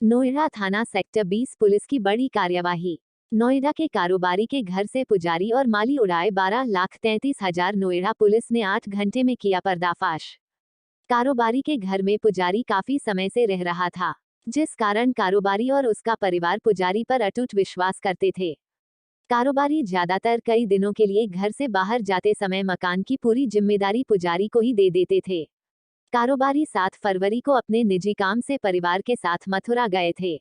नोएडा थाना sector 20 police की बड़ी कार्यवाही। नोएडा के कारोबारी के घर से पुजारी और माली उड़ाए 12,33,000। नोएडा पुलिस ने 8 घंटे में किया पर्दाफाश। कारोबारी के घर में पुजारी काफी समय से रह रहा था, जिस कारण कारोबारी और उसका परिवार पुजारी पर अटूट विश्वास करते थे। कारोबारी ज्यादातर कई दिनों के लिए घर से बाहर जाते समय मकान की पूरी जिम्मेदारी पुजारी को ही दे देते थे। कारोबारी 7 फरवरी को अपने निजी काम से परिवार के साथ मथुरा गए थे।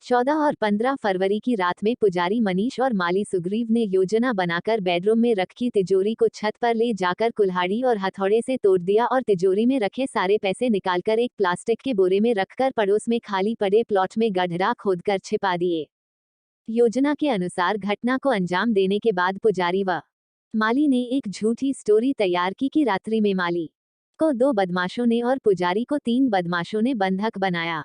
14 और 15 फरवरी की रात में पुजारी मनीष और माली सुग्रीव ने योजना बनाकर बेडरूम में रखी तिजोरी को छत पर ले जाकर कुल्हाड़ी और हथौड़े से तोड़ दिया और तिजोरी में रखे सारे पैसे निकालकर एक प्लास्टिक के बोरे में रखकर पड़ोस में खाली पड़े प्लॉट में गड्ढा खोदकर छिपा दिए। योजना के अनुसार घटना को अंजाम देने के बाद पुजारी व माली ने एक झूठी स्टोरी तैयार की कि रात्रि में माली को 2 बदमाशों ने और पुजारी को 3 बदमाशों ने बंधक बनाया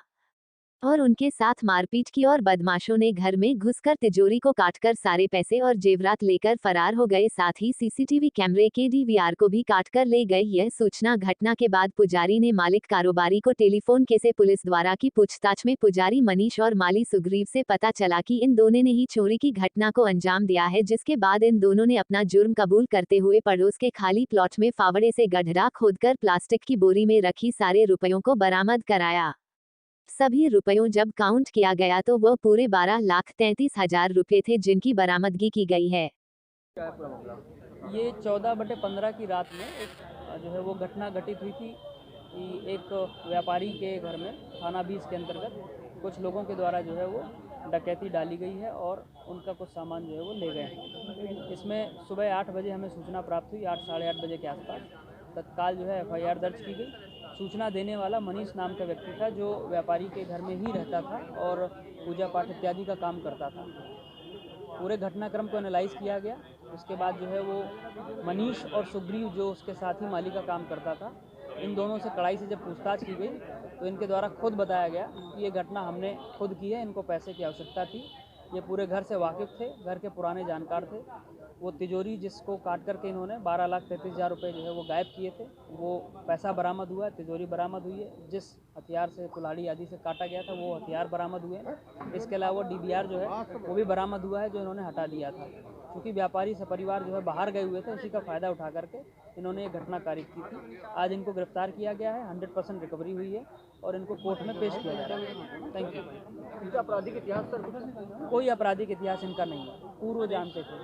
और उनके साथ मारपीट की और बदमाशों ने घर में घुसकर तिजोरी को काटकर सारे पैसे और जेवरात लेकर फरार हो गए। साथ ही सीसीटीवी कैमरे के डीवीआर को भी काटकर ले गए। यह सूचना घटना के बाद पुजारी ने मालिक कारोबारी को टेलीफोन से पुलिस द्वारा की पूछताछ में पुजारी मनीष और माली सुग्रीव से पता चला कि इन दोनों ने ही चोरी की घटना को अंजाम दिया है, जिसके बाद इन दोनों ने अपना जुर्म कबूल करते हुए पड़ोस के खाली प्लॉट में फावड़े से गड्ढा खोदकर प्लास्टिक की बोरी में रखी सारे रुपयों को बरामद कराया। सभी रुपयों जब काउंट किया गया तो वह पूरे 12,33,000 रुपये थे, जिनकी बरामदगी की गई है। ये 14/15 की रात में एक जो है वो घटना घटित हुई थी कि एक व्यापारी के घर में थाना 20 के अंतर्गत कुछ लोगों के द्वारा जो है वो डकैती डाली गई है और उनका कुछ सामान जो है वो ले गए। इसमें सुबह 8 बजे हमें सूचना प्राप्त हुई, 8 साढ़े 8 बजे के आसपास। तत्काल जो है FIR दर्ज की गई। सूचना देने वाला मनीष नाम का व्यक्ति था, जो व्यापारी के घर में ही रहता था और पूजा पाठ इत्यादि का काम करता था। पूरे घटनाक्रम को एनालाइज किया गया। उसके बाद जो है वो मनीष और सुग्रीव, जो उसके साथ ही माली का काम करता था, इन दोनों से कड़ाई से जब पूछताछ की गई तो इनके द्वारा खुद बताया गया कि ये घटना हमने खुद की है, इनको पैसे की आवश्यकता थी। ये पूरे घर से वाकिफ़ थे, घर के पुराने जानकार थे। वो तिजोरी जिसको काट करके इन्होंने 12,33,000 रुपये जो है वो गायब किए थे, वो पैसा बरामद हुआ है, तिजोरी बरामद हुई है। जिस हथियार से कुल्हाड़ी आदि से काटा गया था वो हथियार बरामद हुए हैं। इसके अलावा DVR जो है वो भी बरामद हुआ है, जो इन्होंने हटा दिया था। क्योंकि व्यापारी सपरिवार जो है बाहर गए हुए थे, उसी का फ़ायदा उठा करके इन्होंने ये घटना कारित की थी। आज इनको गिरफ्तार किया गया है, 100% रिकवरी हुई है और इनको कोर्ट में पेश किया जा रहा है। Thank you. इनका आपराधिक इतिहास सर कुछ? कोई आपराधिक इतिहास इनका नहीं है, पूर्व जानते थे।